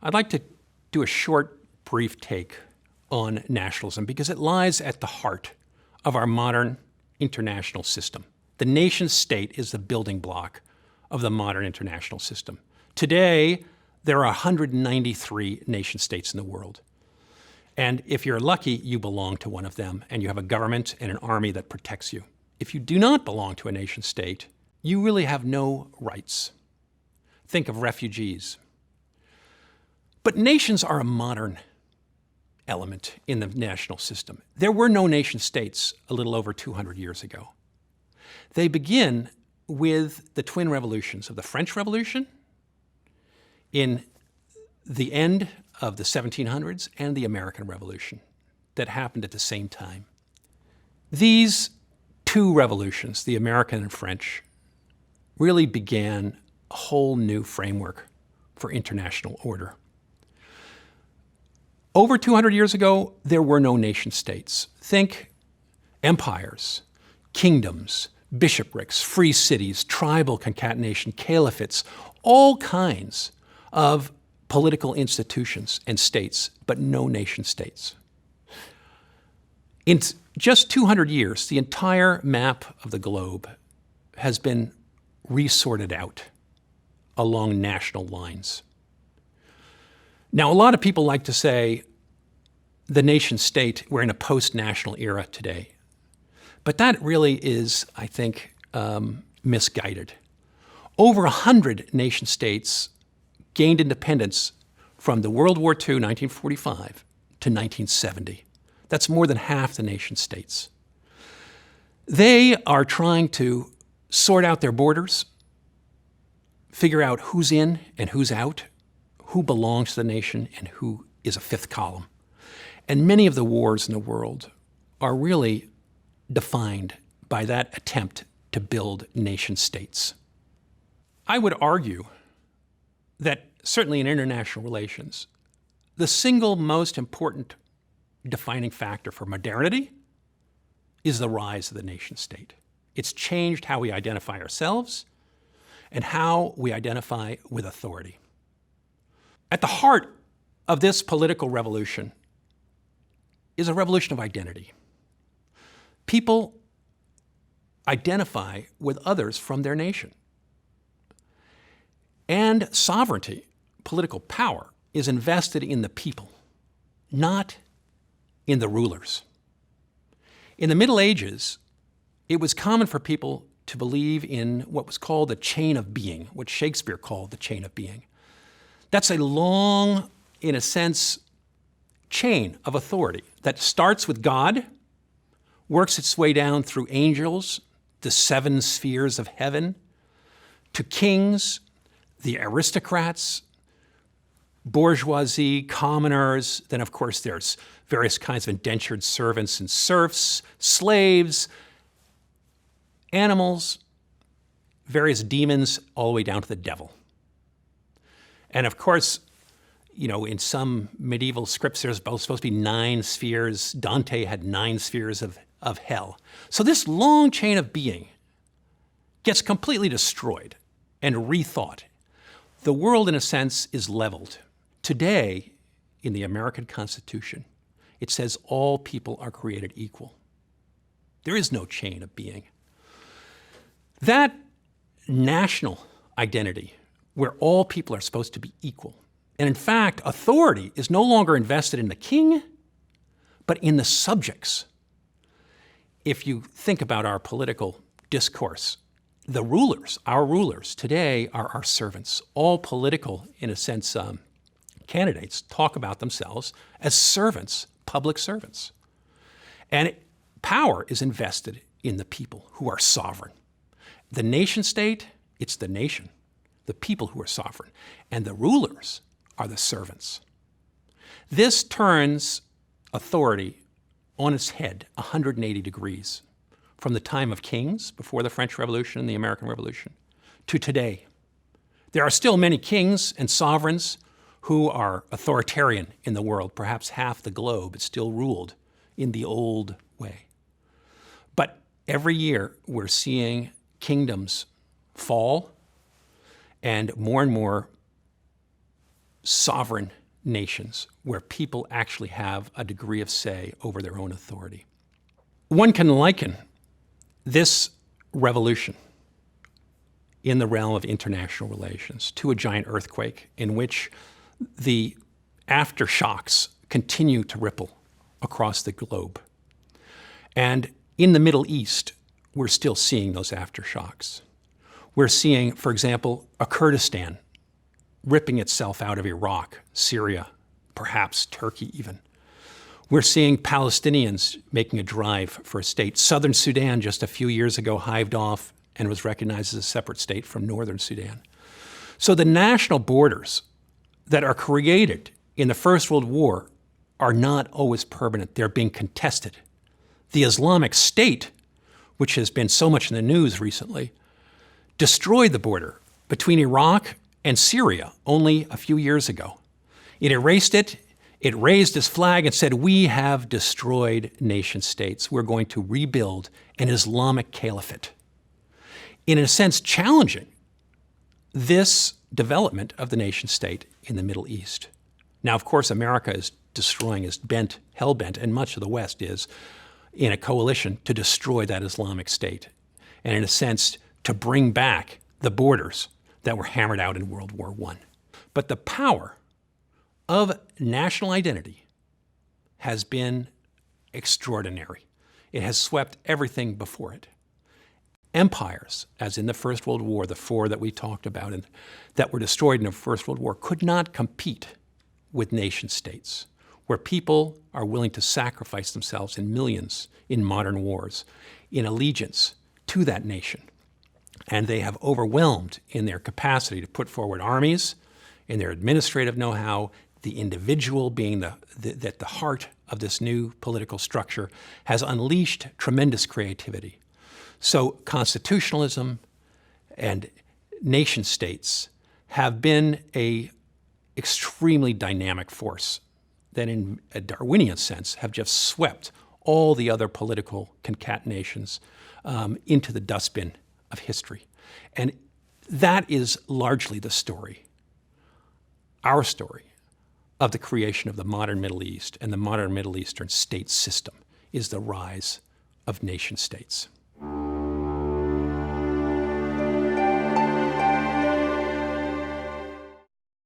I'd like to do a short, brief take on nationalism because it lies at the heart of our modern international system. The nation state is the building block of the modern international system. Today, there are 193 nation states in the world. And if you're lucky, you belong to one of them, and you have a government and an army that protects you. If you do not belong to a nation state, you really have no rights. Think of refugees. But nations are a modern element in the national system. There were no nation states a little over 200 years ago. They begin with the twin revolutions of the French Revolution in the end of the 1700s and the American Revolution that happened at the same time. These two revolutions, the American and French, really began a whole new framework for international order. Over 200 years ago, there were no nation states. Think empires, kingdoms, bishoprics, free cities, tribal concatenation, caliphates, all kinds of political institutions and states, but no nation states. In just 200 years, the entire map of the globe has been resorted out along national lines. Now, a lot of people like to say the nation state, we're in a post-national era today. But that really is, I think, misguided. Over 100 nation states gained independence from the World War II, 1945, to 1970. That's more than half the nation states. They are trying to sort out their borders, figure out who's in and who's out, who belongs to the nation and who is a fifth column. And many of the wars in the world are really defined by that attempt to build nation states. I would argue that certainly in international relations, the single most important defining factor for modernity is the rise of the nation state. It's changed how we identify ourselves and how we identify with authority. At the heart of this political revolution is a revolution of identity. People identify with others from their nation. And sovereignty, political power, is invested in the people, not in the rulers. In the Middle Ages, it was common for people to believe in what was called the chain of being, what Shakespeare called the chain of being. That's a long, in a sense, chain of authority that starts with God, works its way down through angels, the seven spheres of heaven, to kings, the aristocrats, bourgeoisie, commoners. Then, of course, there's various kinds of indentured servants and serfs, slaves, animals, various demons, all the way down to the devil. And of course, you know, in some medieval scripts, there's supposed to be 9 spheres. Dante had 9 spheres of hell. So this long chain of being gets completely destroyed and rethought. The world, in a sense, is leveled. Today, in the American Constitution, it says all people are created equal. There is no chain of being. That national identity, where all people are supposed to be equal, and in fact, authority is no longer invested in the king, but in the subjects. If you think about our political discourse, the rulers, our rulers today are our servants. All political, in a sense, candidates talk about themselves as servants, public servants. And power is invested in the people who are sovereign. The nation state, it's the nation, the people who are sovereign. And the rulers are the servants. This turns authority on its head 180 degrees from the time of kings before the French Revolution and the American Revolution to today. There are still many kings and sovereigns who are authoritarian in the world. Perhaps half the globe is still ruled in the old way. But every year we're seeing kingdoms fall and more sovereign nations where people actually have a degree of say over their own authority. One can liken this revolution in the realm of international relations to a giant earthquake in which the aftershocks continue to ripple across the globe. And in the Middle East, we're still seeing those aftershocks. We're seeing, for example, a Kurdistan ripping itself out of Iraq, Syria, perhaps Turkey even. We're seeing Palestinians making a drive for a state. Southern Sudan just a few years ago hived off and was recognized as a separate state from Northern Sudan. So the national borders that are created in the First World War are not always permanent. They're being contested. The Islamic State, which has been so much in the news recently, destroyed the border between Iraq and Syria only a few years ago. It erased it. It raised its flag and said, we have destroyed nation states. We're going to rebuild an Islamic caliphate. In a sense, challenging this development of the nation state in the Middle East. Now, of course, America is destroying, is bent, hell-bent, and much of the West is, in a coalition to destroy that Islamic state. And in a sense, to bring back the borders that were hammered out in World War I. But the power of national identity has been extraordinary. It has swept everything before it. Empires, as in the First World War, the four that we talked about and that were destroyed in the First World War, could not compete with nation states, where people are willing to sacrifice themselves in millions in modern wars in allegiance to that nation. And they have overwhelmed in their capacity to put forward armies, in their administrative know-how, the individual being at the heart of this new political structure, has unleashed tremendous creativity. So constitutionalism and nation states have been an extremely dynamic force that in a Darwinian sense have just swept all the other political concatenations into the dustbin of history. And that is largely the story, our story, of the creation of the modern Middle East and the modern Middle Eastern state system, is the rise of nation states.